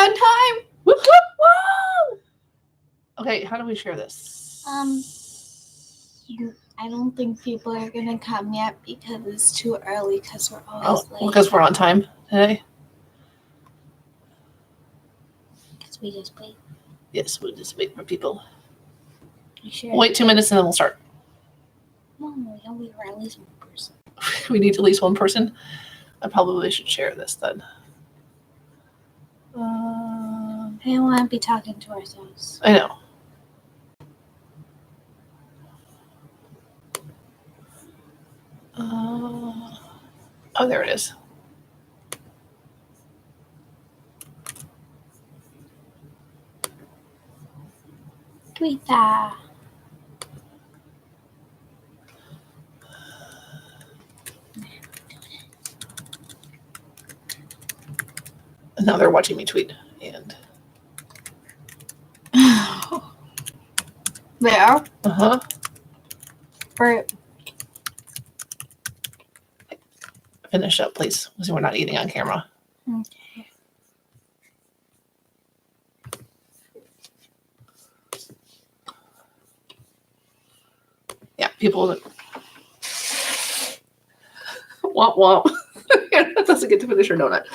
on time. Whoop, whoop, whoa! Okay, how do we share this? I don't think people are gonna come yet because it's too early. Because we're always late. Because we're on time today. Because we just wait. Yes, we'll just wait for people. Sure We'll wait 2 minutes and then we'll start. No, we don't wait for at least one person. We need at least one person. I probably should share this then. I don't want to be talking to ourselves. I know. Oh, there it is. Tweet that. Now they're watching me tweet. And There. uh-huh. Right. Finish up, please. So we're not eating on camera. Okay. Yeah, people that womp womp. That doesn't get to finish her donut.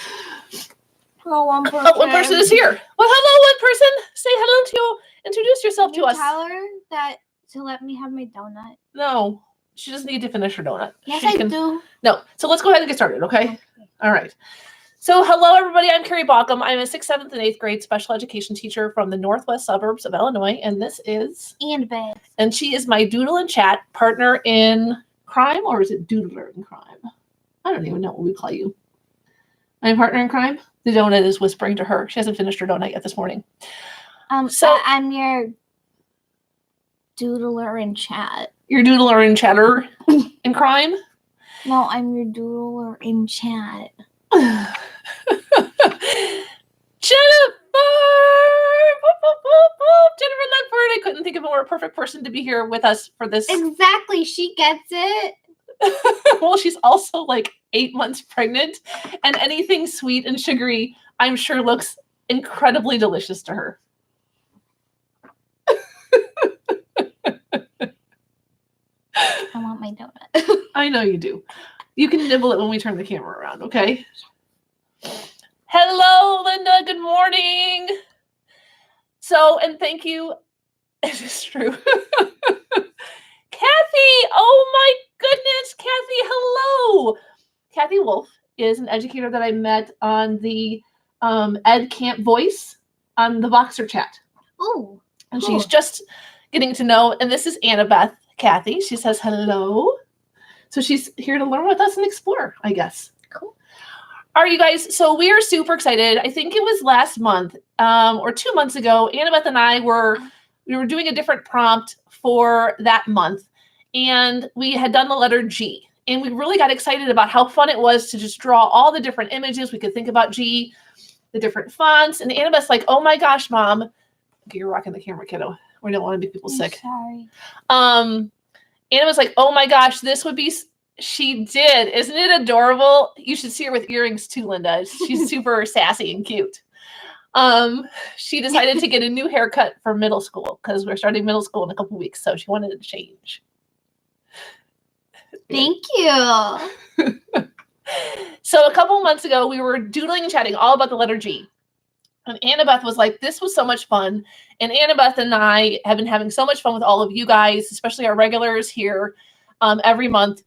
Hello, one person. Oh, one person is here. Well, hello, one person. Say hello to you. Introduce yourself to us. Tell her that to let me have my donut. No, she doesn't need to finish her donut. Yes, She I do. No. So let's go ahead and get started, okay? All right. So hello, everybody. I'm Carrie Baughcum. I'm a 6th, 7th, and 8th grade special education teacher from the northwest suburbs of Illinois, and this is Annabeth. And she is my Doodle and Chat partner in crime, or is it Doodler in crime? I don't even know what we call you. My partner in crime? The donut is whispering to her. She hasn't finished her donut yet this morning. So I'm your doodler in chat. Your Doodler and Chatter in crime? No, I'm your doodler in chat. Jennifer! Whoop, whoop, whoop, whoop. Jennifer Ledford. I couldn't think of a more perfect person to be here with us for this. Exactly. She gets it. Well, she's also like 8 months pregnant, and anything sweet and sugary, I'm sure, looks incredibly delicious to her. I want my donut. I know you do. You can nibble it when we turn the camera around, okay? Hello, Linda. Good morning. So, and thank you. It is true. Kathy, oh my goodness, Kathy, hello. Kathy Wolf is an educator that I met on the Ed Camp Voice on the Voxer chat. Oh. And she's just getting to know, and this is Annabeth, Kathy. She says hello. So she's here to learn with us and explore, I guess. Cool. All right, you guys. So we are super excited. I think it was last month or 2 months ago, Annabeth and I were doing a different prompt for that month. And we had done the letter G. And we really got excited about how fun it was to just draw all the different images. We could think about G, the different fonts. And Annabeth's like, oh my gosh, Mom. Okay, you're rocking the camera, kiddo. We don't want to make people sick. Sorry. Annabeth's like, oh my gosh, this would be... She did. Isn't it adorable? You should see her with earrings too, Linda. She's super sassy and cute. She decided to get a new haircut for middle school because we're starting middle school in a couple weeks. So she wanted to change. Thank you. So a couple months ago, we were doodling and chatting all about the letter G. And Annabeth was like, this was so much fun. And Annabeth and I have been having so much fun with all of you guys, especially our regulars here every month.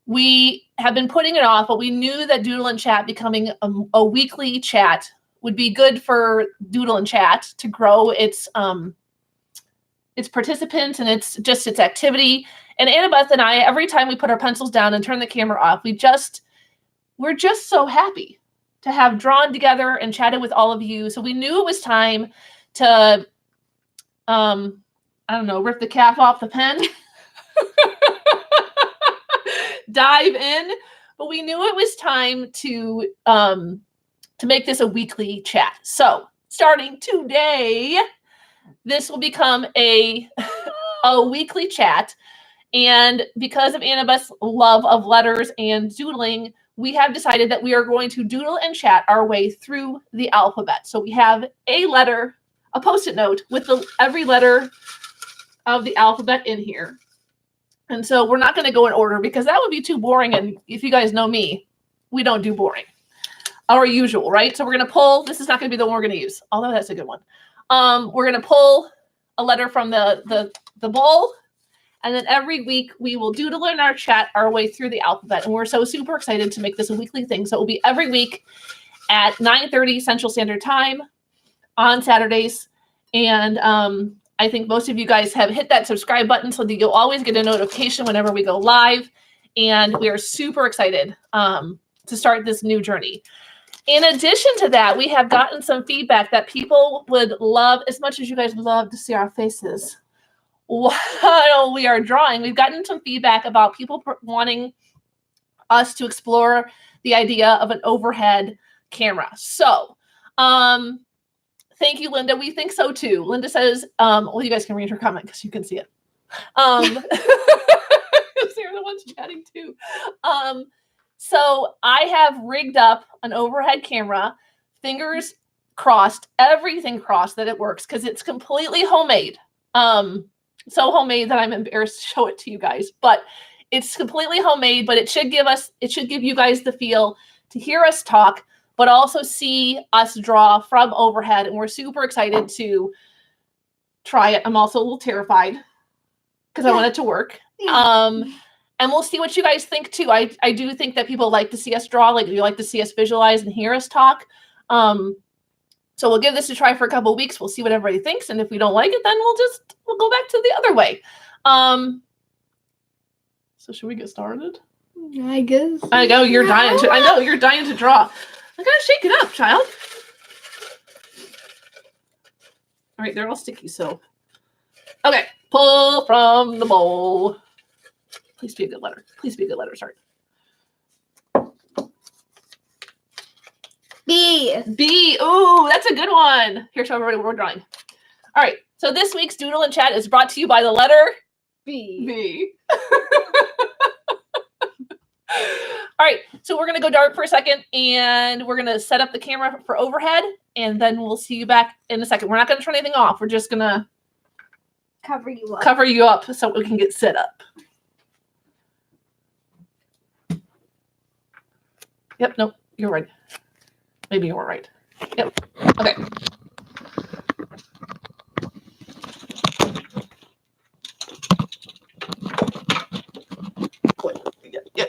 We have been putting it off, but we knew that Doodle and Chat becoming a weekly chat would be good for Doodle and Chat to grow its participants and its activity. And Annabeth and I, every time we put our pencils down and turn the camera off, we're just so happy to have drawn together and chatted with all of you. So we knew it was time to, I don't know, rip the cap off the pen. Dive in, but we knew it was time to make this a weekly chat. So starting today, this will become a weekly chat. And because of Annabeth's love of letters and doodling, we have decided that we are going to doodle and chat our way through the alphabet. So we have a Post-it note with every letter of the alphabet in here. And so we're not going to go in order because that would be too boring. And if you guys know me, we don't do boring. Our usual, right? So we're going to pull. This is not going to be the one we're going to use, although that's a good one. We're going to pull a letter from the bowl. And then every week we will doodle in our chat our way through the alphabet. And we're so super excited to make this a weekly thing. So it will be every week at 9:30 Central Standard Time on Saturdays. And I think most of you guys have hit that subscribe button so that you'll always get a notification whenever we go live. And we are super excited to start this new journey. In addition to that, we have gotten some feedback that people would love, as much as you guys love to see our faces while we are drawing. We've gotten some feedback about people wanting us to explore the idea of an overhead camera. So, thank you, Linda. We think so too. Linda says, well, you guys can read her comment because you can see it. They're the ones chatting too. So I have rigged up an overhead camera, fingers crossed, everything crossed that it works because it's completely homemade. So homemade that I'm embarrassed to show it to you guys, but it's completely homemade, but it should give you guys the feel to hear us talk, but also see us draw from overhead. And we're super excited to try it. I'm also a little terrified because I want it to work. And we'll see what you guys think too. I do think that people like to see us draw, like you like to see us visualize and hear us talk. So we'll give this a try for a couple of weeks. We'll see what everybody thinks. And if we don't like it, then we'll go back to the other way. So should we get started? I guess. I know you're dying to draw. I gotta shake it up, child. All right, they're all sticky, so. Okay, pull from the bowl. Please be a good letter. Please be a good letter. Sorry. B. B. Ooh, that's a good one. Here's how everybody we're drawing. All right. So this week's Doodle and Chat is brought to you by the letter B. B. All right. So we're going to go dark for a second and we're going to set up the camera for overhead and then we'll see you back in a second. We're not going to turn anything off. We're just going to cover you up so we can get set up. Yep. Nope. You're right. Maybe you were right. Yep. Okay. Yeah.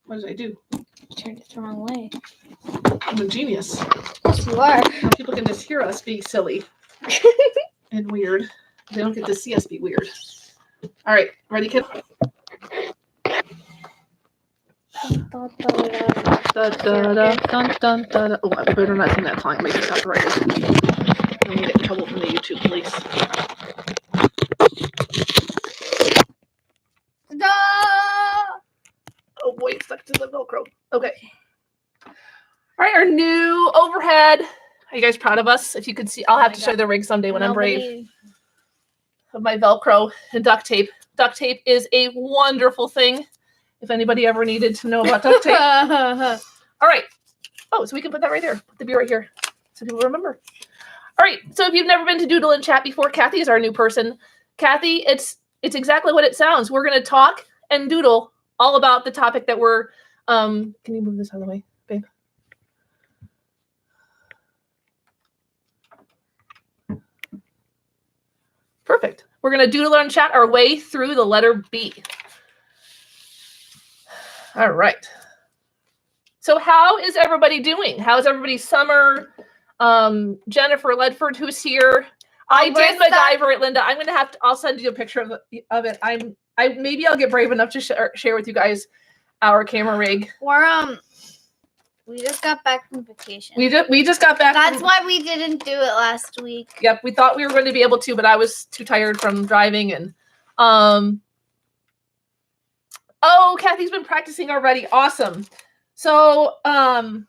What did I do? You turned it the wrong way. I'm a genius. Yes, you are. Now people can just hear us being silly and weird. They don't get to see us be weird. All right. Ready, kid? Oh, I better not sing that song. It makes it copyrighted. I'm gonna get in trouble from the YouTube police. Oh boy, it's stuck to the Velcro. Okay. All right, our new overhead. Are you guys proud of us? If you could see, I'll have to show you the rig someday when I'm brave. Of my Velcro and duct tape. Duct tape is a wonderful thing. If anybody ever needed to know about duct tape. All right. Oh, so we can put that right there. Put the B right here so people remember. All right. So if you've never been to Doodle and Chat before, Kathy is our new person. Kathy, it's exactly what it sounds. We're going to talk and doodle all about the topic that we're, can you move this out of the way, babe? Perfect. We're going to doodle and chat our way through the letter B. All right. So how is everybody doing? How is everybody's summer? Jennifer Ledford, who's here. I did MacGyver it, Linda. I'm gonna I'll send you a picture of it. Maybe I'll get brave enough to share with you guys our camera rig. We just got back from vacation. We just got back. That's why we didn't do it last week. Yep, we thought we were going to be able to, but I was too tired from driving and oh, Kathy's been practicing already. Awesome. So, why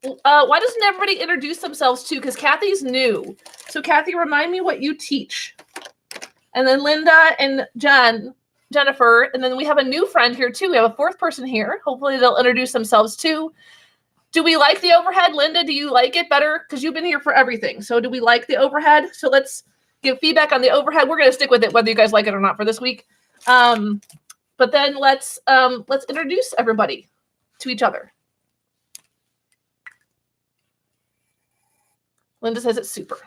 doesn't everybody introduce themselves too? Because Kathy's new. So, Kathy, remind me what you teach. And then Linda and Jen, Jennifer, and then we have a new friend here too. We have a fourth person here. Hopefully they'll introduce themselves too. Do we like the overhead? Linda, do you like it better? Because you've been here for everything. So do we like the overhead? So let's give feedback on the overhead. We're going to stick with it whether you guys like it or not for this week. But then let's introduce everybody to each other. Linda says it's super.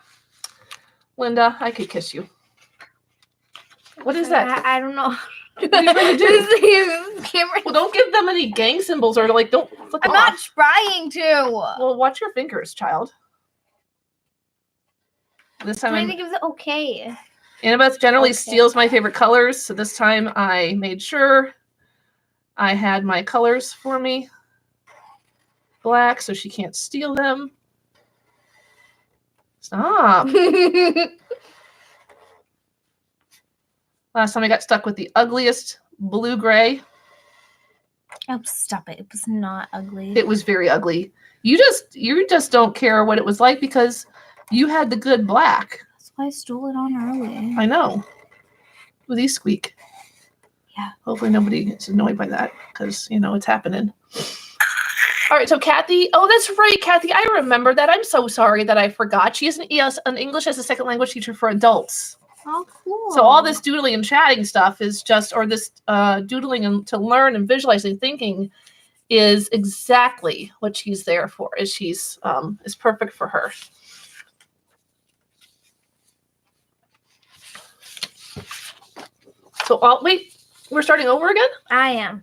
Linda, I could kiss you. What is that? I don't know. What are you going to do? Camera. Well, don't give them any gang symbols or like don't flick I'm them not off. trying to. Well, watch your fingers, child. This time I think it was okay. Annabeth generally Okay. steals my favorite colors, so this time I made sure I had my colors for me. Black, so she can't steal them. Stop. Last time I got stuck with the ugliest blue-gray. Oh, stop it. It was not ugly. It was very ugly. You just don't care what it was like because you had the good black. That's why I stole it on early. I know. Will these squeak? Yeah. Hopefully nobody gets annoyed by that because, it's happening. All right, so Kathy. Oh, that's right, Kathy. I remember that. I'm so sorry that I forgot. She is an English as a second language teacher for adults. Oh, cool. So all this doodling and chatting stuff is this doodling and to learn and visualizing thinking is exactly what she's there for. Is perfect for her. So wait, we're starting over again? I am.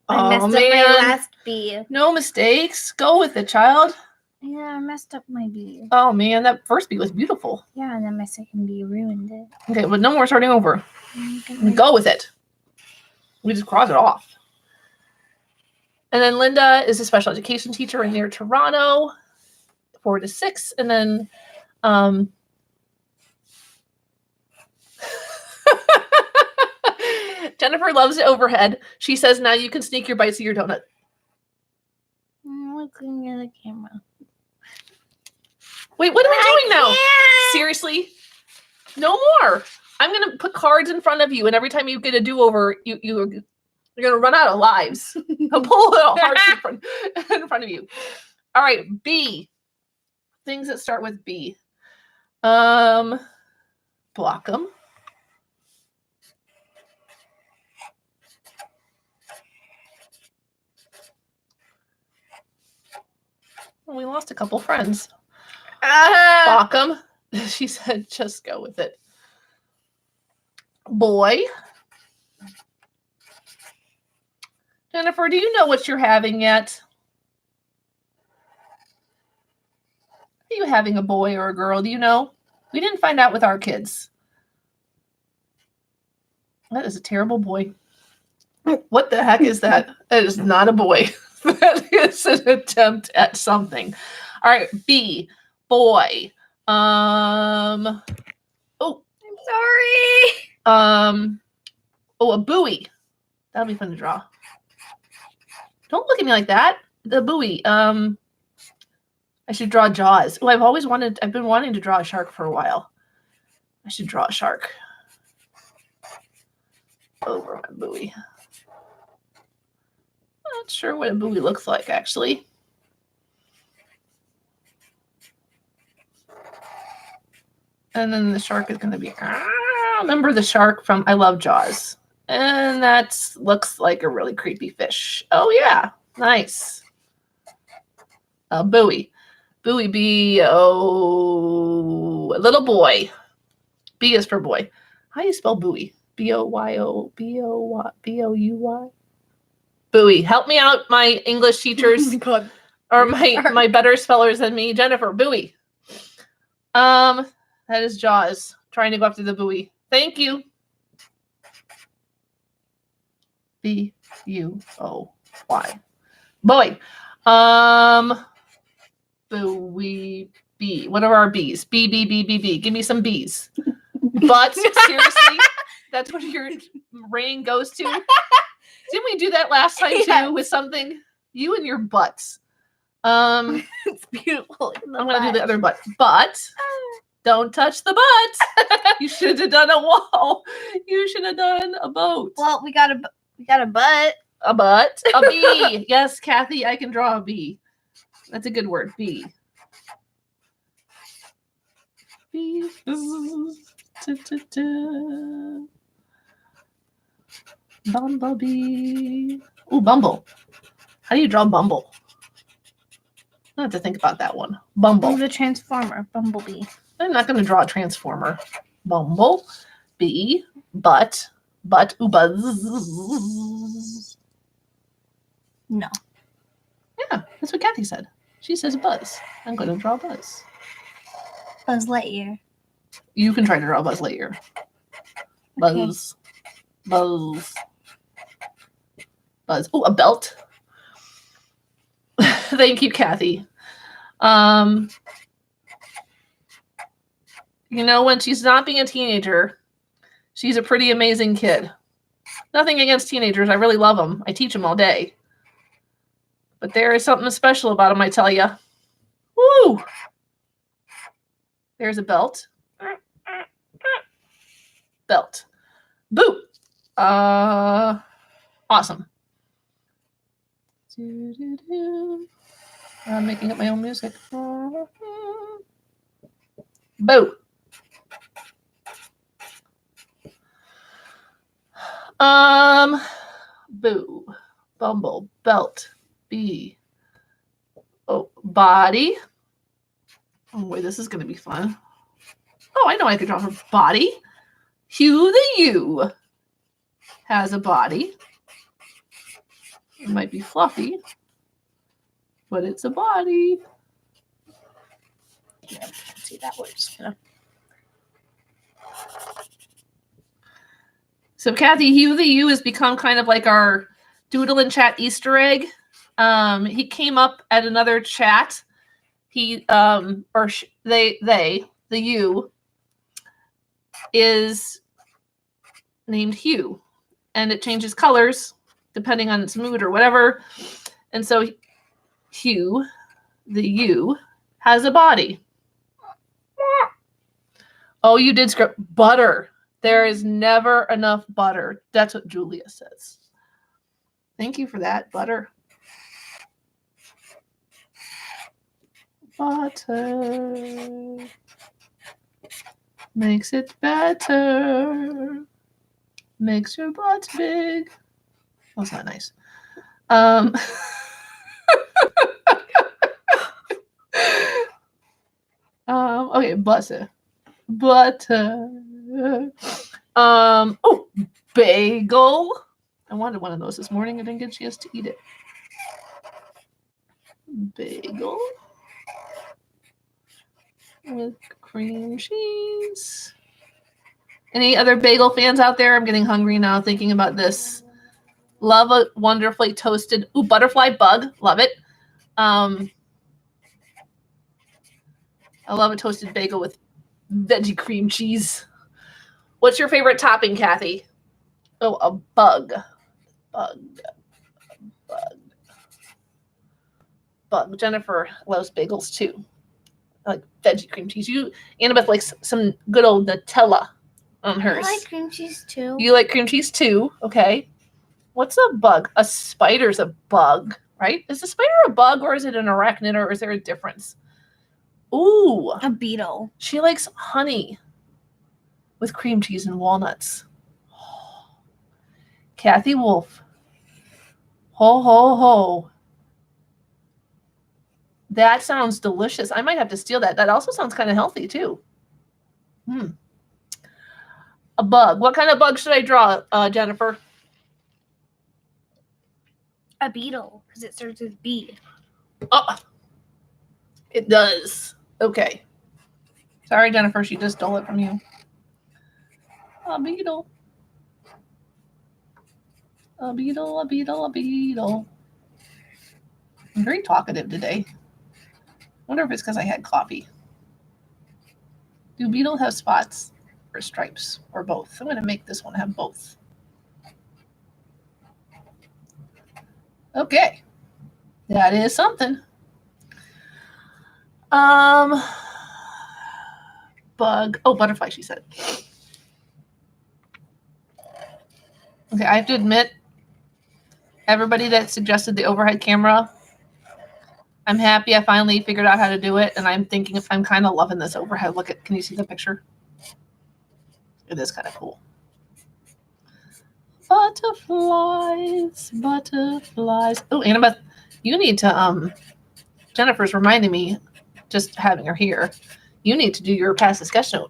Oh, I messed up man. my last bee. No mistakes. Go with it, child. Yeah, I messed up my bee. Oh man, that first bee was beautiful. Yeah, and then my second bee ruined it. Okay, but no more starting over. Go with it. We just cross it off. And then Linda is a special education teacher near Toronto, 4 to 6. And then Jennifer loves the overhead. She says now you can sneak your bites of your donut. I'm looking at the camera. Wait, what are we doing now? Can't. Seriously? No more. I'm going to put cards in front of you, and every time you get a do-over, you're going to run out of lives. I'll pull little hearts in front of you. All right, B. Things that start with B. Baughcum. Well, we lost a couple friends. Baughcum. She said, just go with it. Boy. Jennifer, do you know what you're having yet? Are you having a boy or a girl? Do you know? We didn't find out with our kids. That is a terrible boy. What the heck is that? That is not a boy. That is an attempt at something. All right, B. Boy. Oh. I'm sorry. A buoy. That'll be fun to draw. Don't look at me like that. The buoy. I should draw Jaws. Oh, I've been wanting to draw a shark for a while. I should draw a shark over my buoy. I'm not sure what a buoy looks like, actually. And then the shark is going to be, remember the shark from I Love Jaws. And that looks like a really creepy fish. Oh, yeah. Nice. A buoy. Buoy, B-O, a little boy. B is for boy. How do you spell buoy? B-O-Y-O, B-O-Y, B-O-U-Y? Buoy. Help me out, my English teachers. Or my better spellers than me. Jennifer, buoy. That is Jaws. Trying to go after the buoy. Thank you. B-U-O-Y. Boy. Buoy. B. What are our B's? B, B, B, B, B. Give me some B's. But seriously, that's what your brain goes to. Didn't we do that last time too with something? You and your butts. It's beautiful. I'm gonna do the other butt. But Don't touch the butt. You should have done a wall. You should have done a boat. Well, we got a butt. A butt. A bee. Yes, Kathy, I can draw a bee. That's a good word. Bee. Bee. Bumblebee. Ooh, Bumble. How do you draw Bumble? I have to think about that one. Bumble. Oh, the transformer, Bumblebee. I'm not going to draw a transformer. Bumble. Bee. Butt. Butt. Ooh, buzz. No. Yeah, that's what Kathy said. She says Buzz. I'm going to draw Buzz. Buzz Lightyear. You can try to draw Buzz Lightyear. Buzz. Buzz. Buzz. Oh, a belt. Thank you, Kathy. You know, when she's not being a teenager, she's a pretty amazing kid. Nothing against teenagers. I really love them. I teach them all day. But there is something special about them, I tell you. Woo! There's a belt. Belt. Boot. Awesome. I'm making up my own music. Boot. Boo. Bumble. Belt. Bee. Oh, body. Oh, wait, this is going to be fun. Oh, I know I could draw her body. Hugh the U has a body. It might be fluffy, but it's a body. Yeah, see that we're just gonna. So Kathy, Hugh the U has become kind of like our Doodle and Chat Easter egg. He came up at another chat. He the U is named Hugh, and it changes colors depending on its mood or whatever. And so Hugh, the U, has a body. Oh, you did script butter. There is never enough butter. That's what Julia says. Thank you for that, butter. Butter makes it better. Makes your butt big. That's not nice. Okay, butter. Oh, bagel. I wanted one of those this morning. I didn't get a chance to eat it. Bagel with cream cheese. Any other bagel fans out there? I'm getting hungry now thinking about this. Love a wonderfully toasted, butterfly bug. Love it. I love a toasted bagel with veggie cream cheese. What's your favorite topping, Kathy? Oh, a bug. Bug. Jennifer loves bagels too. I like veggie cream cheese. Annabeth likes some good old Nutella on hers. I like cream cheese too. You like cream cheese too? Okay. What's a bug? A spider's a bug, right? Is a spider a bug or is it an arachnid or is there a difference? Ooh. A beetle. She likes honey with cream cheese and walnuts. Kathy Wolf. Ho, ho, ho. That sounds delicious. I might have to steal that. That also sounds kind of healthy too. A bug. What kind of bug should I draw, Jennifer? A beetle, because it starts with B. Oh, it does. Okay. Sorry, Jennifer. She just stole it from you. A beetle. A beetle, a beetle, a beetle. I'm very talkative today. Wonder if it's because I had coffee. Do beetles have spots or stripes or both? I'm going to make this one have both. Okay. That is something. bug. Oh, butterfly, she said. Okay, I have to admit, everybody that suggested the overhead camera, I'm happy I finally figured out how to do it, and I'm thinking if I'm kind of loving this overhead. Look at, can you see the picture? It is kind of cool. Butterflies, butterflies. Oh, Annabeth, you need to, Jennifer's reminding me, just having her here, you need to do your past discussion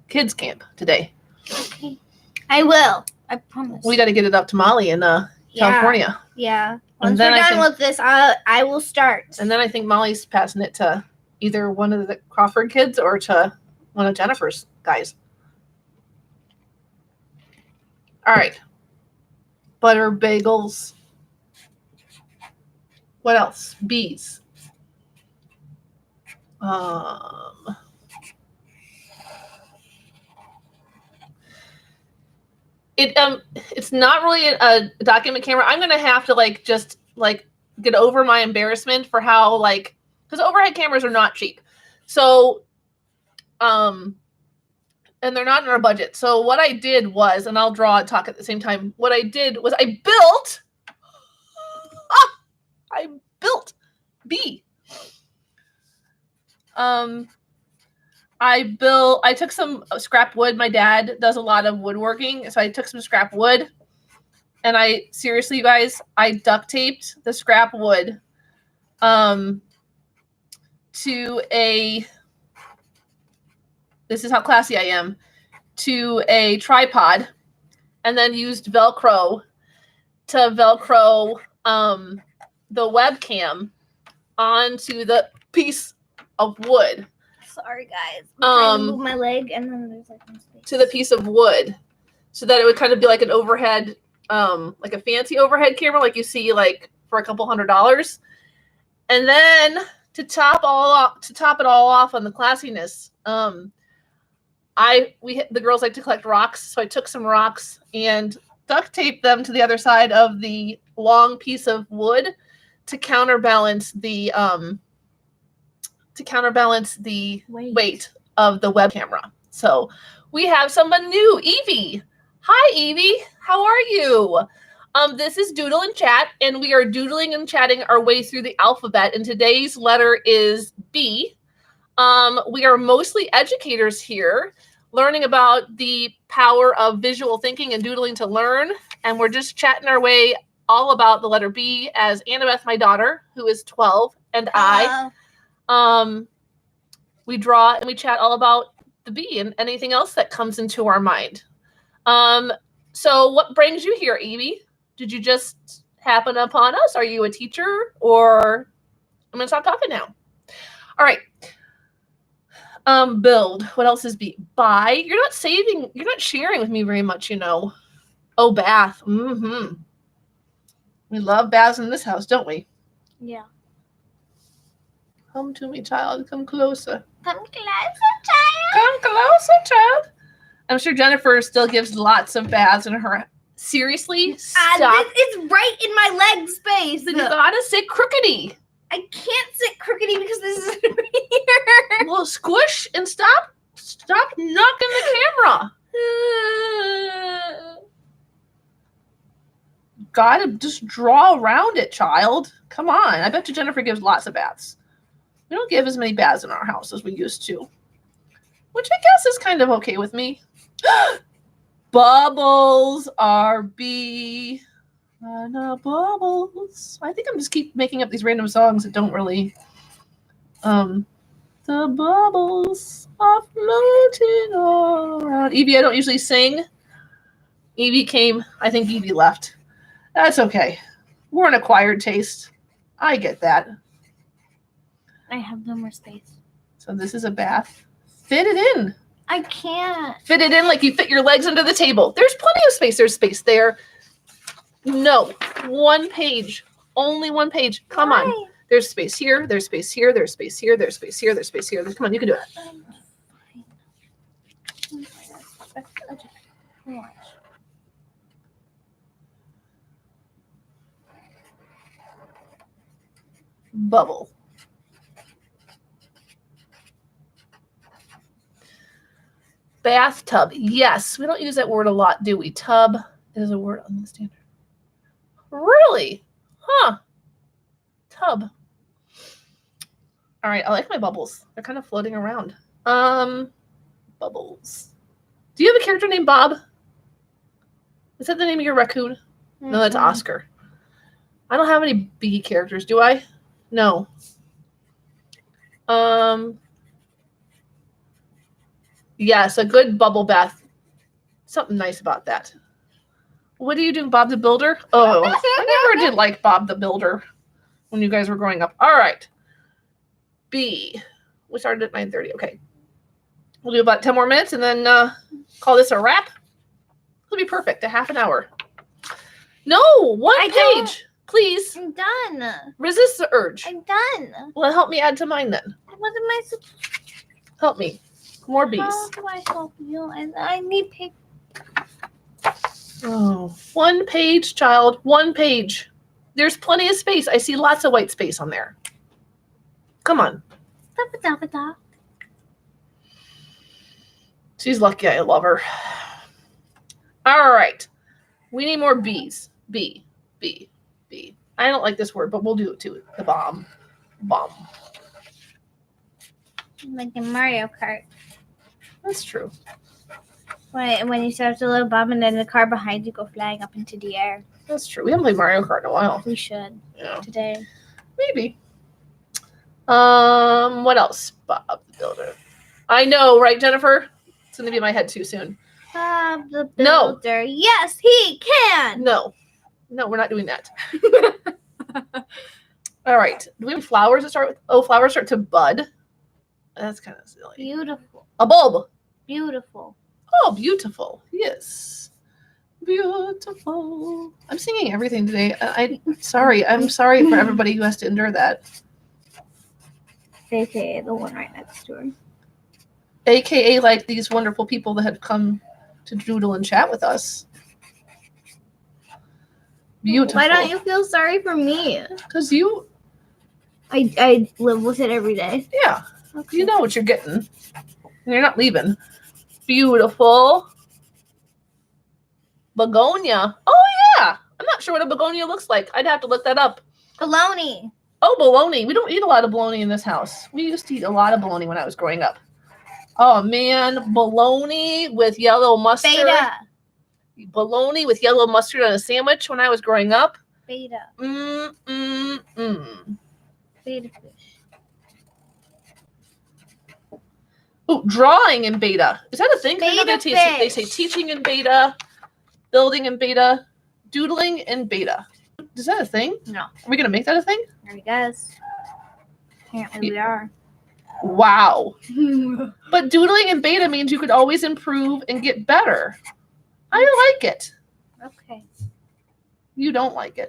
kids camp today. Okay. I will. I promise. We got to get it up to Molly in California. Yeah. And Once then we're I done think- with this, I will start. And then I think Molly's passing it to either one of the Crawford kids or to one of Jennifer's guys. All right. Butter bagels. What else? Bees. It's not really a document camera. I'm gonna have to just get over my embarrassment for how because overhead cameras are not cheap. So and they're not in our budget. So what I did was, and I'll draw and talk at the same time. What I did was I built B. I took some scrap wood. My dad does a lot of woodworking. So I took some scrap wood and seriously, you guys, I duct taped the scrap wood to this is how classy I am, to a tripod, and then used Velcro to Velcro the webcam onto the piece of wood. Sorry, guys. I'm trying to move my leg, and then there's no space. To the piece of wood, so that it would kind of be like an overhead, like a fancy overhead camera, like you see for a couple $100. And then to top it all off on the classiness, the girls like to collect rocks, so I took some rocks and duct taped them to the other side of the long piece of wood to counterbalance the weight of the web camera. So we have someone new, Evie. Hi, Evie. How are you? This is Doodle and Chat, and we are doodling and chatting our way through the alphabet, and today's letter is B. We are mostly educators here, learning about the power of visual thinking and doodling to learn, and we're just chatting our way all about the letter B as Annabeth, my daughter, who is 12, and I, we draw and we chat all about the B and anything else that comes into our mind. So what brings you here, Evie? Did you just happen upon us? Are you a teacher, or I'm going to stop talking now. All right. Build. What else is B? Buy. You're not sharing with me very much, Oh, bath. Mm-hmm. We love baths in this house, don't we? Yeah. Come to me, child. Come closer. Come closer, child. Come closer, child. I'm sure Jennifer still gives lots of baths in her. Seriously? Stop. It's right in my leg space. You gotta sit crookedy. I can't sit crookedy because this is here. Well, squish and stop knocking the camera. Gotta just draw around it, child. Come on. I bet you Jennifer gives lots of baths. We don't give as many baths in our house as we used to, which I guess is kind of okay with me. Bubbles are B. Bubbles. I think I'm just keep making up these random songs that don't really. The bubbles are floating all around. Evie, I don't usually sing. Evie came. I think Evie left. That's okay. We're an acquired taste. I get that. I have no more space. So this is a bath. Fit it in. I can't. Fit it in like you fit your legs under the table. There's plenty of space. There's space there. No. One page. Only one page. Come Why? on. There's space here. There's space here. There's space here. There's space here. There's space here. Come on. You can do it. Watch. Bubble. Bathtub. Yes, we don't use that word a lot, do we? Tub is a word on the standard. Really? Huh. Tub. All right, I like my bubbles. They're kind of floating around. Bubbles. Do you have a character named Bob? Is that the name of your raccoon? No, that's Oscar. I don't have any bee characters, do I? No. Yes, a good bubble bath. Something nice about that. What do you do, Bob the Builder? Oh, I never did like Bob the Builder when you guys were growing up. All right. B. We started at 9:30. Okay. We'll do about 10 more minutes and then call this a wrap. It'll be perfect. A half an hour. No, one page. Please. I'm done. Resist the urge. I'm done. Well, help me add to mine then. What am I supposed Help me. More bees. How do I help you? I need paper. Oh, one page, child. One page. There's plenty of space. I see lots of white space on there. Come on. Da-ba-da-ba-da. She's lucky I love her. All right. We need more bees. B. B. B. I don't like this word, but we'll do it too. The bomb. Bomb. Like in Mario Kart. That's true. When you start the little bomb and then the car behind you go flying up into the air. That's true. We haven't played Mario Kart in a while. We should. Yeah. Today. Maybe. What else? Bob the Builder. I know, right, Jennifer? It's going to be in my head too soon. Bob the No. Builder. Yes, he can. No. No, we're not doing that. All right. Do we have flowers to start with? Oh, flowers start to bud. That's kind of silly. Beautiful. A bulb. Beautiful. Oh, beautiful. Yes. Beautiful. I'm singing everything today. I'm sorry for everybody who has to endure that. AKA the one right next to her. AKA like these wonderful people that have come to Doodle and Chat with us. Beautiful. Why don't you feel sorry for me? Because you... I live with it every day. Yeah. Okay. You know what you're getting. And you're not leaving. Beautiful. Begonia. Oh, yeah. I'm not sure what a begonia looks like. I'd have to look that up. Baloney. Oh, bologna. We don't eat a lot of bologna in this house. We used to eat a lot of bologna when I was growing up. Oh, man. Bologna with yellow mustard. Beta. Bologna with yellow mustard on a sandwich when I was growing up. Beta. Beta fish. Oh, drawing in beta. Is that a thing? I know Beta they say teaching in beta, building in beta, doodling in beta. Is that a thing? No. Are we going to make that a thing? There he goes. Apparently we are. Wow. But doodling in beta means you could always improve and get better. I like it. Okay. You don't like it.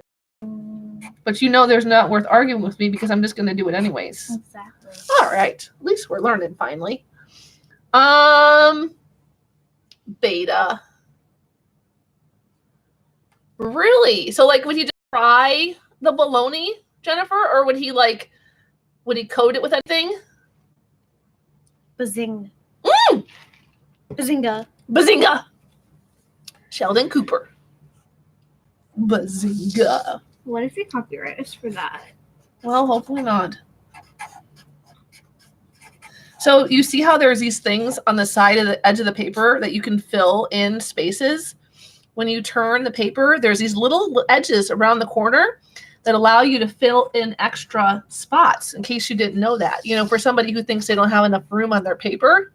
But you know there's not worth arguing with me because I'm just going to do it anyways. Exactly. All right. At least we're learning finally. Beta. Really? So like would he just fry the bologna, Jennifer? Or would he coat it with that thing? Bazing. Mm! Bazinga. Bazinga! Sheldon Cooper. Bazinga. What if you copyright us for that? Well, hopefully not. So you see how there's these things on the side of the edge of the paper that you can fill in spaces? When you turn the paper, there's these little edges around the corner that allow you to fill in extra spots, in case you didn't know that. You know, for somebody who thinks they don't have enough room on their paper.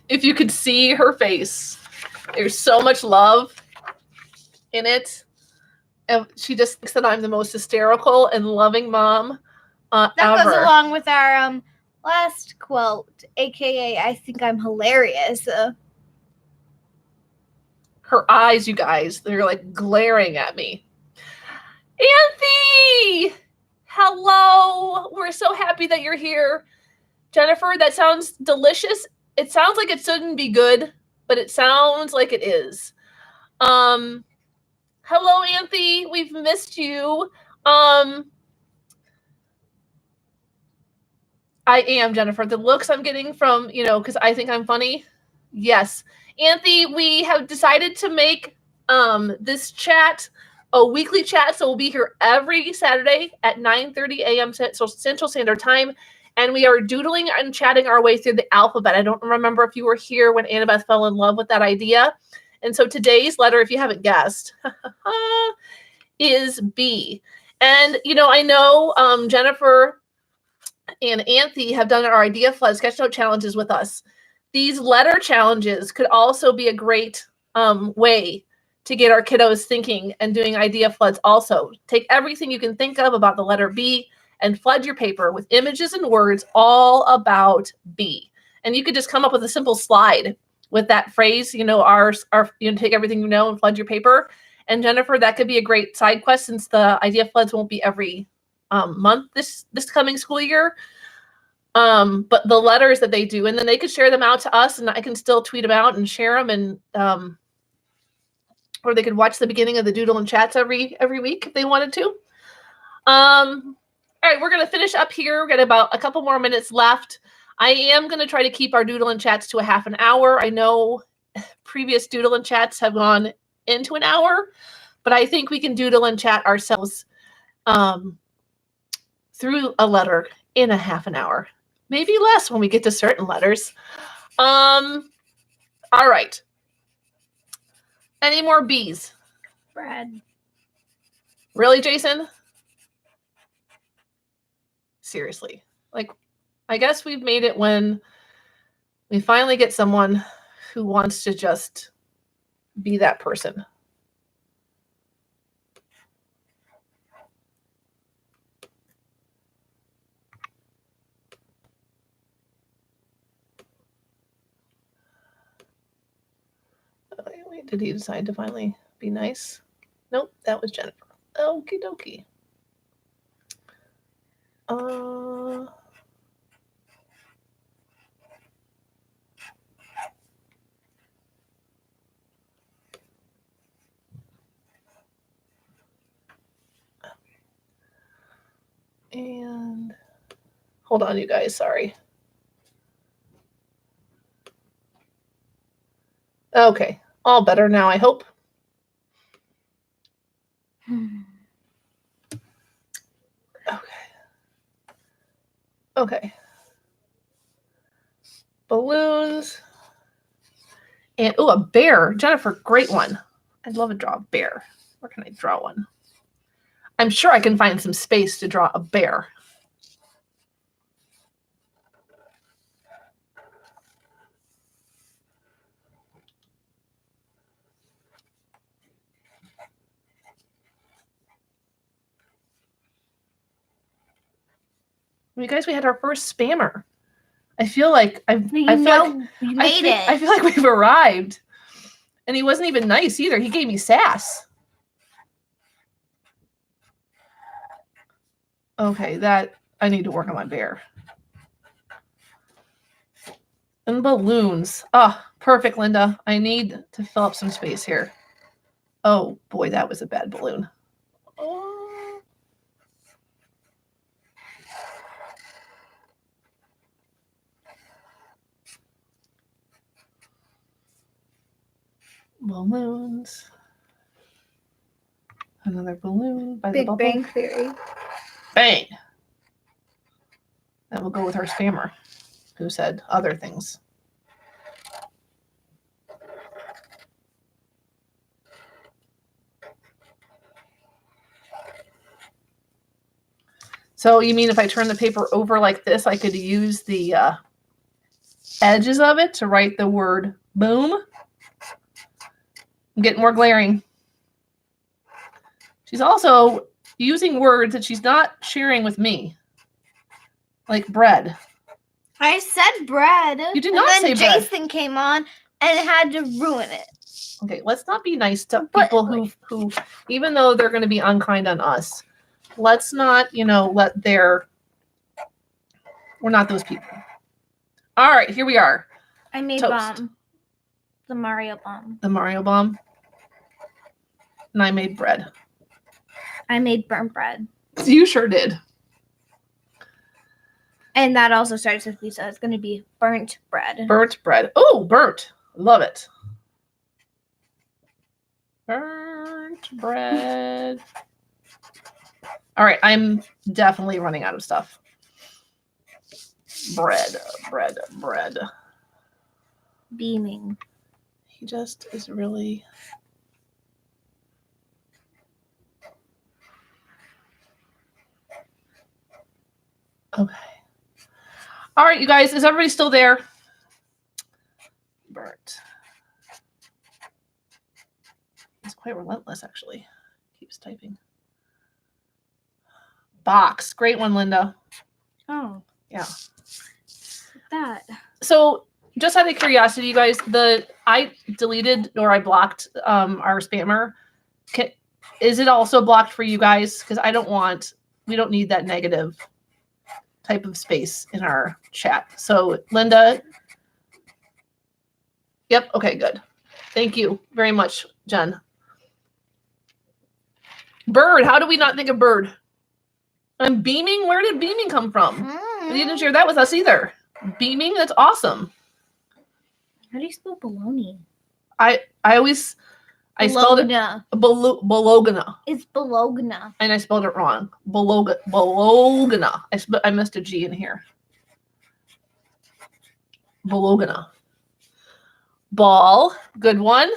If you could see her face, there's so much love in it. And she just thinks that I'm the most hysterical and loving mom That ever. goes along with our last quote, aka I think I'm hilarious. Her eyes, you guys, they're like glaring at me. Anthony! Hello! We're so happy that you're here. Jennifer, that sounds delicious. It sounds like it shouldn't be good, but it sounds like it is. Hello, Anthony. We've missed you. I am, Jennifer. The looks I'm getting from, because I think I'm funny. Yes. Anthony, we have decided to make this chat a weekly chat. So we'll be here every Saturday at 9:30 a.m. Central Standard Time. And we are doodling and chatting our way through the alphabet. I don't remember if you were here when Annabeth fell in love with that idea. And so today's letter, if you haven't guessed, is B. And, I know Jennifer and Anthony have done our Idea Flood sketch note challenges with us. These letter challenges could also be a great way to get our kiddos thinking and doing idea floods also. Take everything you can think of about the letter B and flood your paper with images and words all about B. And you could just come up with a simple slide with that phrase, take everything you know and flood your paper. And Jennifer, that could be a great side quest since the idea floods won't be every month this coming school year. But the letters that they do, and then they could share them out to us, and I can still tweet them out and share them, and or they could watch the beginning of the Doodle and Chats every week if they wanted to. All right, we're gonna finish up here. We've got about a couple more minutes left. I am gonna try to keep our Doodle and Chats to a half an hour. I know previous Doodle and Chats have gone into an hour, but I think we can Doodle and Chat ourselves through a letter in a half an hour. Maybe less when we get to certain letters. All right. Any more B's? Bread. Really, Jason? Seriously. I guess we've made it when we finally get someone who wants to just be that person. Wait, did he decide to finally be nice? Nope, that was Jennifer. Okie dokie. And hold on, you guys, sorry. Okay, all better now, I hope. Okay. Balloons. And, a bear. Jennifer, great one. I'd love to draw a bear. Where can I draw one? I'm sure I can find some space to draw a bear. You guys, we had our first spammer. I feel like we made it. I feel like we've arrived. And he wasn't even nice either. He gave me sass. Okay, I need to work on my bear. And balloons. Oh, perfect, Linda. I need to fill up some space here. Oh, boy, that was a bad balloon. Oh. Balloons. Another balloon by the bubble. Big Bang Theory. Bang. That will go with our spammer, who said other things. So you mean if I turn the paper over like this, I could use the edges of it to write the word boom? I'm getting more glaring. She's also using words that she's not sharing with me. Like bread. I said bread. You did not say bread. And then Jason came on and had to ruin it. Okay, let's not be nice to people who even though they're going to be unkind on us, let's not, we're not those people. All right, here we are. I made Toast. bomb. The Mario bomb. The Mario bomb. And I made bread. I made burnt bread. You sure did. And that also starts with B, so it's going to be burnt bread. Burnt bread. Oh, burnt. Love it. Burnt bread. All right, I'm definitely running out of stuff. Bread. Beaming. He just is really... Okay. All right, you guys, is everybody still there? Burnt. It's quite relentless, actually. Keeps typing. Box. Great one, Linda. Oh. Yeah. That. So just out of curiosity, you guys, I deleted or I blocked our spammer. Is it also blocked for you guys? Because we don't need that negative type of space in our chat. So Linda. Yep. Okay, good. Thank you very much, Jen. Bird. How do we not think of bird? And beaming. Where did beaming come from? You didn't share that with us either. Beaming. That's awesome. How do you spell baloney? I spelled it Bologna. It's Bologna. And I spelled it wrong. Bologna. I missed a G in here. Bologna. Ball. Good one.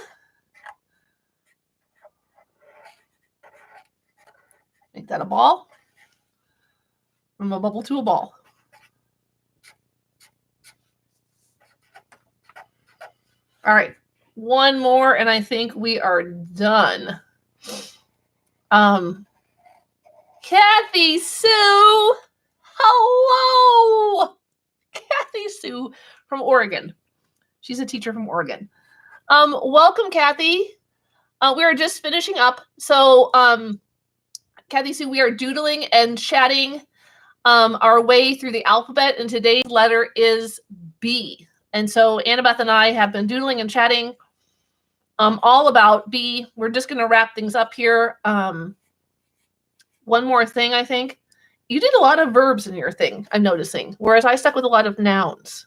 Make that a ball. From a bubble to a ball. All right. One more, and I think we are done. Kathy Sue. Hello. Kathy Sue from Oregon. She's a teacher from Oregon. Welcome, Kathy. We are just finishing up. So, Kathy Sue, we are doodling and chatting our way through the alphabet, and today's letter is B. And so Annabeth and I have been doodling and chatting all about B. We're just going to wrap things up here. One more thing, I think. You did a lot of verbs in your thing, I'm noticing, whereas I stuck with a lot of nouns.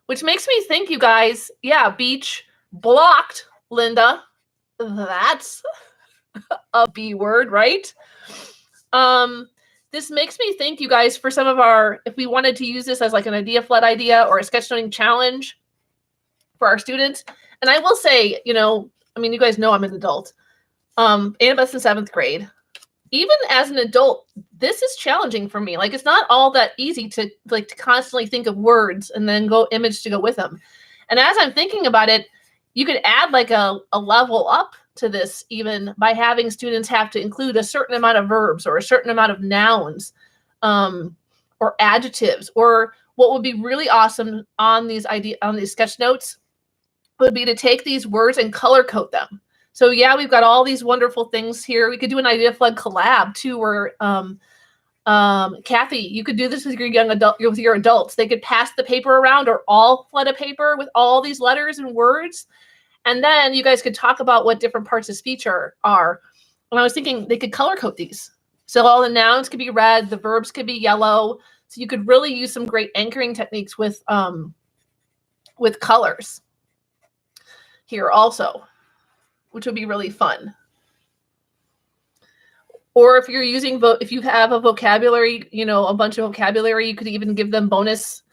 Which makes me think, you guys, yeah, beach, blocked, Linda. That's a B word, right? This makes me think, you guys, for some of if we wanted to use this as like an idea flood idea or a sketchnoting challenge for our students. And I will say, you guys know I'm an adult. Annabeth's in 7th grade. Even as an adult, this is challenging for me. Like, it's not all that easy to constantly think of words and then go image to go with them. And as I'm thinking about it, you could add like a level up to this, even by having students have to include a certain amount of verbs or a certain amount of nouns or adjectives. Or what would be really awesome on these sketch notes would be to take these words and color code them. So yeah, we've got all these wonderful things here. We could do an idea flood collab too, where Kathy, you could do this with your adults. They could pass the paper around or all flood a paper with all these letters and words. And then you guys could talk about what different parts of speech are. And I was thinking they could color code these. So all the nouns could be red, the verbs could be yellow. So you could really use some great anchoring techniques with colors here also, which would be really fun. Or if you're if you have a vocabulary, a bunch of vocabulary, you could even give them a bonus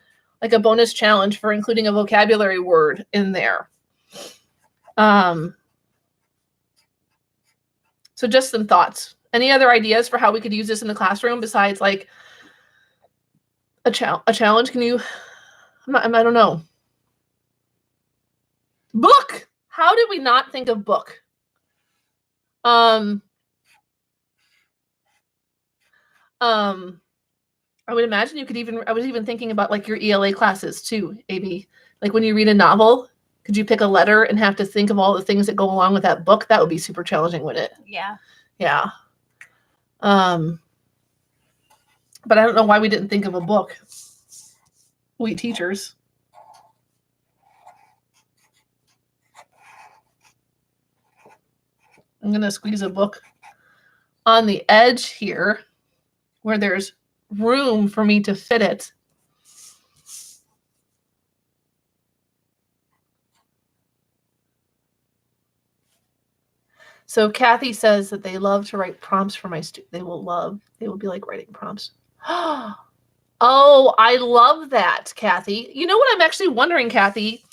challenge for including a vocabulary word in there. So just some thoughts. Any other ideas for how we could use this in the classroom besides like a challenge? Can you, I don't know. Book. How did we not think of book? I would imagine you could I was even thinking about like your ELA classes too, AB. Like when you read a novel, could you pick a letter and have to think of all the things that go along with that book? That would be super challenging, wouldn't it? Yeah. Yeah. But I don't know why we didn't think of a book. We teachers. I'm going to squeeze a book on the edge here where there's room for me to fit it. So Kathy says that they love to write prompts for my students. They will be like writing prompts. Oh, I love that, Kathy. You know what I'm actually wondering, Kathy?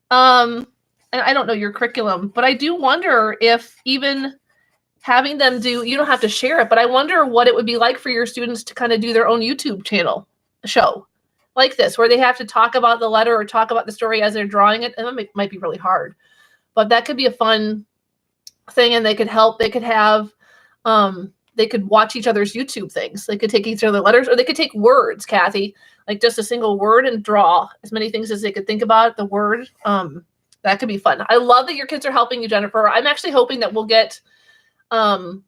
And I don't know your curriculum, but I do wonder if even having them do, you don't have to share it, but I wonder what it would be like for your students to kind of do their own YouTube channel show like this, where they have to talk about the letter or talk about the story as they're drawing it. And that might be really hard, but that could be a fun thing. And they could help, they could have, they could watch each other's YouTube things. They could take each other letters, or they could take words, Kathy, like just a single word, and draw as many things as they could think about the word. That could be fun. I love that your kids are helping you, Jennifer. I'm actually hoping that we'll get some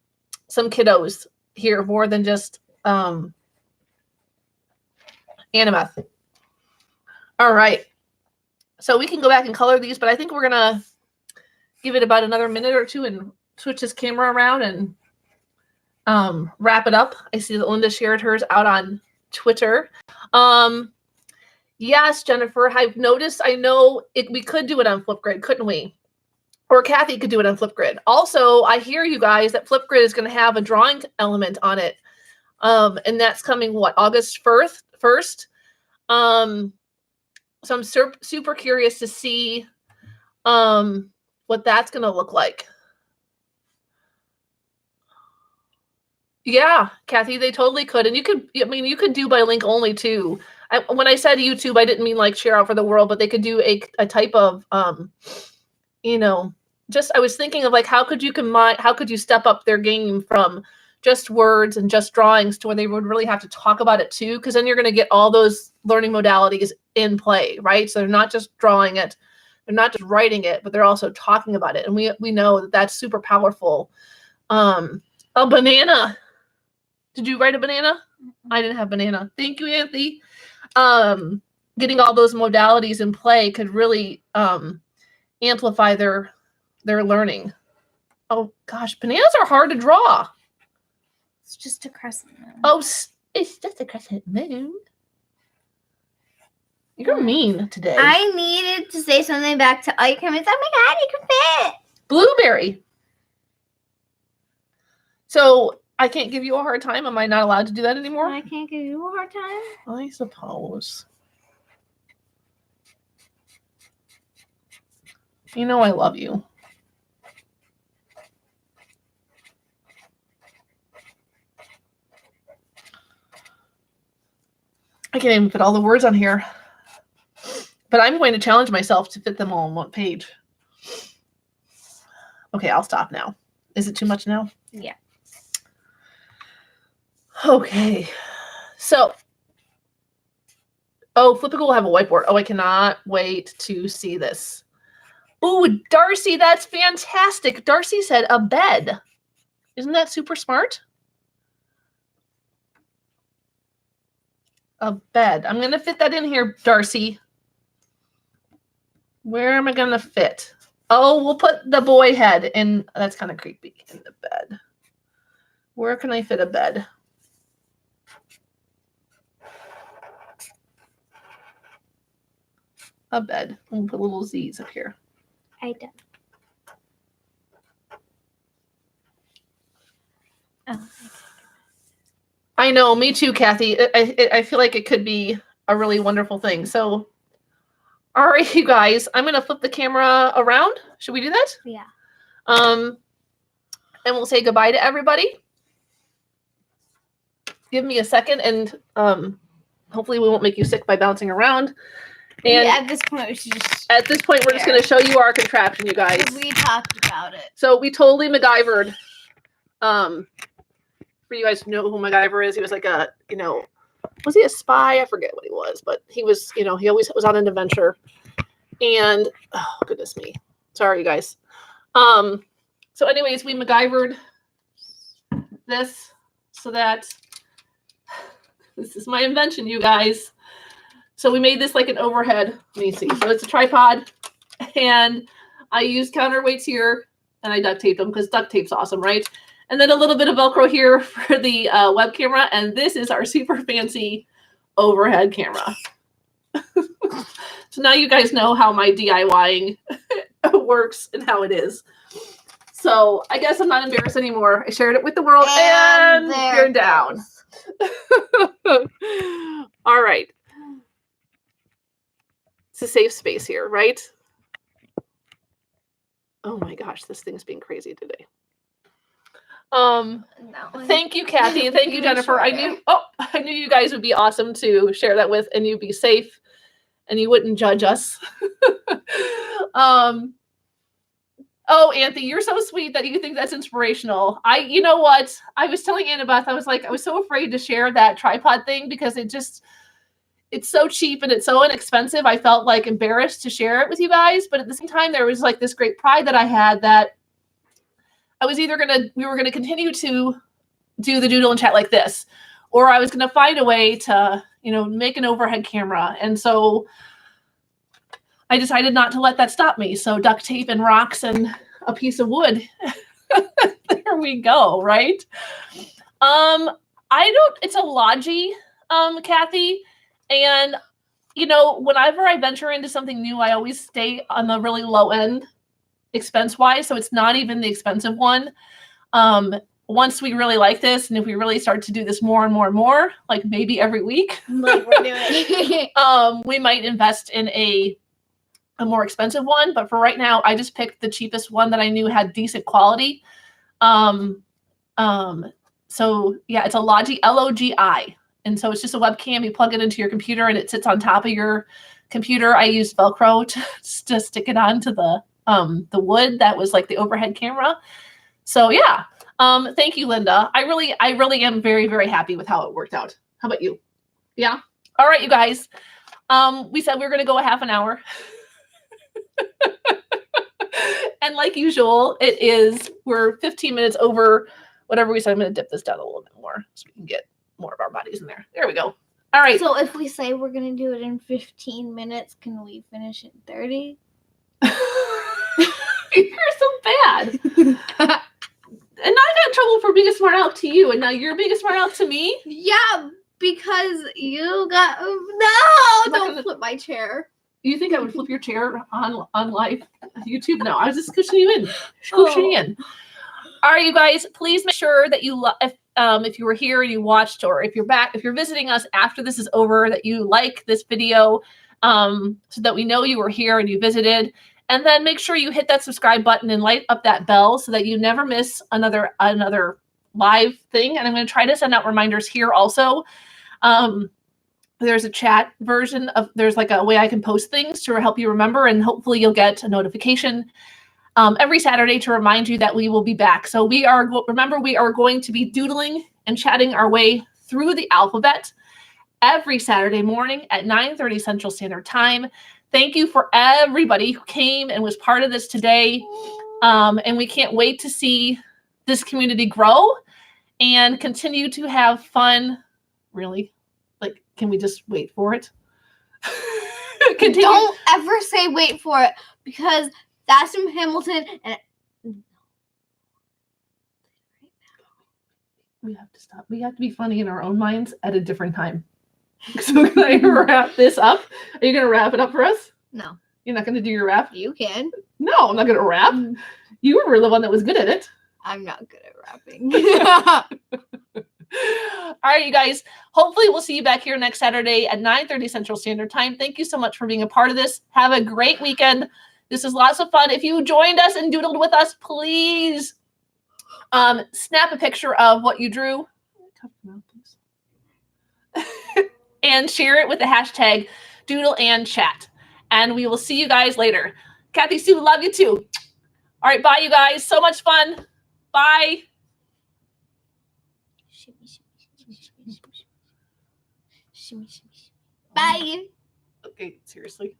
kiddos here more than just Annabeth. All right. So we can go back and color these, but I think we're going to give it about another minute or two and switch this camera around and wrap it up. I see that Linda shared hers out on Twitter. Yes, Jennifer, I've noticed. I know we could do it on Flipgrid, couldn't we? Or Kathy could do it on Flipgrid. Also, I hear you guys that Flipgrid is going to have a drawing element on it. And that's coming, what, August 1st? So I'm super curious to see what that's going to look like. Yeah, Kathy, they totally could. And you could, I mean, you could do by link only too. When I said YouTube, I didn't mean like share out for the world, but they could do a type of, you know, just, I was thinking of like, how could you step up their game from just words and just drawings to where they would really have to talk about it too? Because then you're going to get all those learning modalities in play, right? So they're not just drawing it, they're not just writing it, but they're also talking about it. And we know that that's super powerful. A banana. Did you write a banana? I didn't have banana. Thank you, Anthony. Getting all those modalities in play could really amplify their learning. Oh gosh, bananas are hard to draw. It's just a crescent moon. Oh, it's just a crescent moon. You're mean today. I needed to say something back to all your comments. Oh my god, you can fit. Blueberry. So I can't give you a hard time. Am I not allowed to do that anymore? I can't give you a hard time. I suppose. You know I love you. I can't even fit all the words on here. But I'm going to challenge myself to fit them all on one page. Okay, I'll stop now. Is it too much now? Yeah. Okay. So, Flippicle will have a whiteboard. Oh, I cannot wait to see this. Ooh, Darcy, that's fantastic. Darcy said a bed. Isn't that super smart? A bed. I'm going to fit that in here, Darcy. Where am I going to fit? Oh, we'll put the boy head in. That's kind of creepy, in the bed. Where can I fit a bed? A bed. We'll put little Z's up here. I done. Oh. I know, me too, Kathy. I feel like it could be a really wonderful thing. So, all right, you guys, I'm going to flip the camera around. Should we do that? Yeah. And we'll say goodbye to everybody. Give me a second, and hopefully we won't make you sick by bouncing around. And at this point, we should just. At this point, we're just going to show you our contraption, you guys. We talked about it. So we totally MacGyvered. For you guys who know who MacGyver is, he was like a, was he a spy? I forget what he was, but he was, he always was on an adventure. And oh goodness me, sorry you guys. So anyways, we MacGyvered this so that this is my invention, you guys. So we made this like an overhead. Let me see. So it's a tripod, and I used counterweights here, and I duct taped them because duct tape's awesome, right? And then a little bit of Velcro here for the web camera. And this is our super fancy overhead camera. So now you guys know how my DIYing works and how it is. So I guess I'm not embarrassed anymore. I shared it with the world and you're down. All right. It's a safe space here, right? Oh my gosh, this thing's being crazy today. Thank you, Kathy, and thank you, Jennifer. I knew you guys would be awesome to share that with, and you'd be safe, and you wouldn't judge us. Oh, Anthony, you're so sweet that you think that's inspirational. You know what? I was telling Annabeth, I was so afraid to share that tripod thing because it's so cheap and it's so inexpensive. I felt like embarrassed to share it with you guys, but at the same time, there was like this great pride that I had that I was we were gonna continue to do the Doodle and Chat like this, or I was gonna find a way to, make an overhead camera. And so I decided not to let that stop me. So duct tape and rocks and a piece of wood. There we go, right? It's a Logi, Kathy. And, whenever I venture into something new, I always stay on the really low end expense-wise. So it's not even the expensive one. Once we really like this, and if we really start to do this more and more and more, like maybe every week, like we're doing, we might invest in a more expensive one. But for right now, I just picked the cheapest one that I knew had decent quality. So yeah, it's a Logi, Logi. And so it's just a webcam. You plug it into your computer and it sits on top of your computer. I used Velcro to stick it onto the wood that was like the overhead camera. So yeah. Thank you, Linda. I really am very, very happy with how it worked out. How about you? Yeah. All right, you guys. We said we were going to go a half an hour. And like usual, we're 15 minutes over whatever we said. I'm going to dip this down a little bit more so we can get more of our bodies in there. There we go. All right. So if we say we're going to do it in 15 minutes, can we finish it in 30? You're so bad. And I got in trouble for being a smart aleck to you, and now you're being a smart aleck to me? Yeah, because you got... No! Don't flip my chair. You think I would flip your chair on live YouTube? No, I was just pushing you in. Pushing you in. All right, you guys, please make sure that you, if you were here and you watched, or if you're visiting us after this is over, that you like this video so that we know you were here and you visited. And then make sure you hit that subscribe button and light up that bell so that you never miss another live thing. And I'm going to try to send out reminders here also. There's a chat version there's like a way I can post things to help you remember, and hopefully you'll get a notification every Saturday to remind you that we will be back. So remember, we are going to be doodling and chatting our way through the alphabet every Saturday morning at 9:30 Central Standard Time. Thank you for everybody who came and was part of this today. And we can't wait to see this community grow and continue to have fun. Really? Like, can we just wait for it? Don't ever say wait for it, because that's from Hamilton, and we have to stop. We have to be funny in our own minds at a different time. So can I wrap this up? Are you going to wrap it up for us? No. You're not going to do your wrap? You can. No, I'm not going to wrap. You were the one that was good at it. I'm not good at rapping. All right, you guys. Hopefully we'll see you back here next Saturday at 9:30 Central Standard Time. Thank you so much for being a part of this. Have a great weekend. This is lots of fun. If you joined us and doodled with us, please snap a picture of what you drew. And share it with the hashtag Doodle and Chat. And we will see you guys later. Kathy Sue, love you too. All right, bye, you guys. So much fun. Bye. Bye. Okay, seriously.